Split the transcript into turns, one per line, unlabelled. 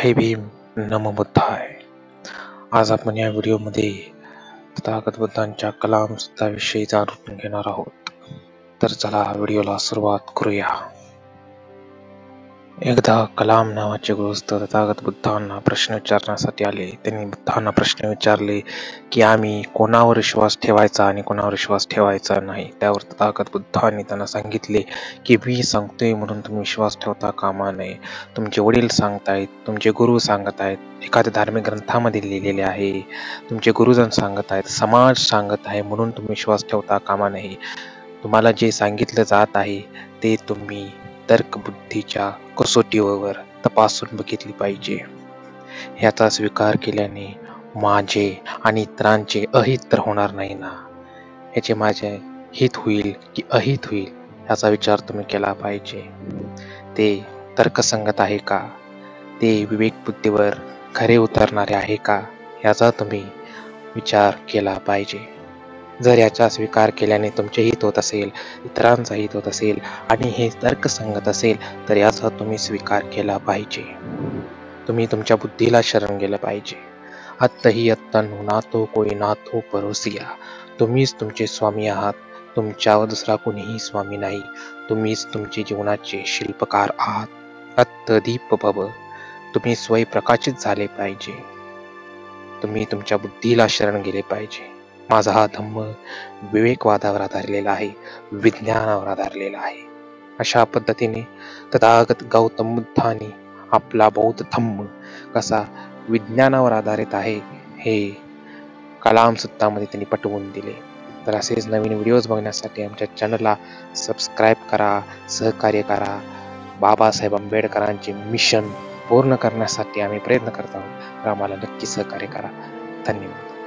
जय भीम, नमो बुद्धाय. आज आपण या व्हिडिओमध्ये तथागत बुद्धांच्या कलाम विषयी जाणून घेणार आहोत. तर चला व्हिडिओला सुरुवात करूया. एकदा कलाम नावाचे गृहस्थ तथागत बुद्धांना प्रश्न विचारण्यासाठी आले. त्यांनी बुद्धांना प्रश्न विचारले की आम्ही कोणावर विश्वास ठेवायचा आणि कोणावर विश्वास ठेवायचा नाही. त्यावर तथागत बुद्धांनी त्यांना सांगितले की मी सांगतोय म्हणून तुम्ही विश्वास ठेवता कामा नये. तुमचे वडील सांगतायत, तुमचे गुरु सांगत आहेत, एखाद्या धार्मिक ग्रंथामध्ये लिहिलेले आहे, तुमचे गुरुजन सांगत आहेत, समाज सांगत आहे म्हणून तुम्ही विश्वास ठेवता कामा नये. तुम्हाला जे सांगितलं जात आहे ते तुम्ही तर्कबुद्धीच्या कसोटीवर तपासून बघितली पाहिजे. ह्याचा स्वीकार केल्याने माझे आणि इतरांचे अहित तर होणार नाही ना. ह्याचे माझे हित होईल की अहित होईल ह्याचा विचार तुम्ही केला पाहिजे. ते तर्कसंगत आहे का, ते विवेक बुद्धीवर खरे उतरणारे आहे का, ह्याचा तुम्ही विचार केला पाहिजे. जर याचा स्वीकार केल्याने तुमचे हित होत असेल, इतरांचा हित होत असेल आणि हे तर्कसंगत असेल तर याचा तुम्ही स्वीकार केला पाहिजे. तुम्ही तुमच्या बुद्धीला शरण गेलं पाहिजे. अत्तही अत्तन नातो कोई नातो परोसिया. तुम्हीच तुमचे स्वामी आहात. तुमच्यावर दुसरा कोणीही स्वामी नाही. तुम्हीच तुमचे जीवनाचे शिल्पकार आहात. अत्त दीप भव. तुम्ही स्वयंप्रकाशित झाले पाहिजे. तुम्ही तुमच्या बुद्धीला शरण गेले पाहिजे. माझा हा धम्म विवेकवादावर आधारलेला आहे, विज्ञानावर आधारलेला आहे. अशा पद्धतीने तथागत गौतम बुद्धाने आपला बौद्ध धम्म कसा विज्ञानावर आधारित आहे हे कलाम सुत्तामध्ये त्यांनी पटवून दिले. तर असेच नवीन व्हिडिओज बघण्यासाठी आमच्या चॅनलला सबस्क्राईब करा, सहकार्य करा. बाबासाहेब आंबेडकरांचे मिशन पूर्ण करण्यासाठी आम्ही प्रयत्न करत आहोत. तर आम्हाला नक्की सहकार्य करा. धन्यवाद.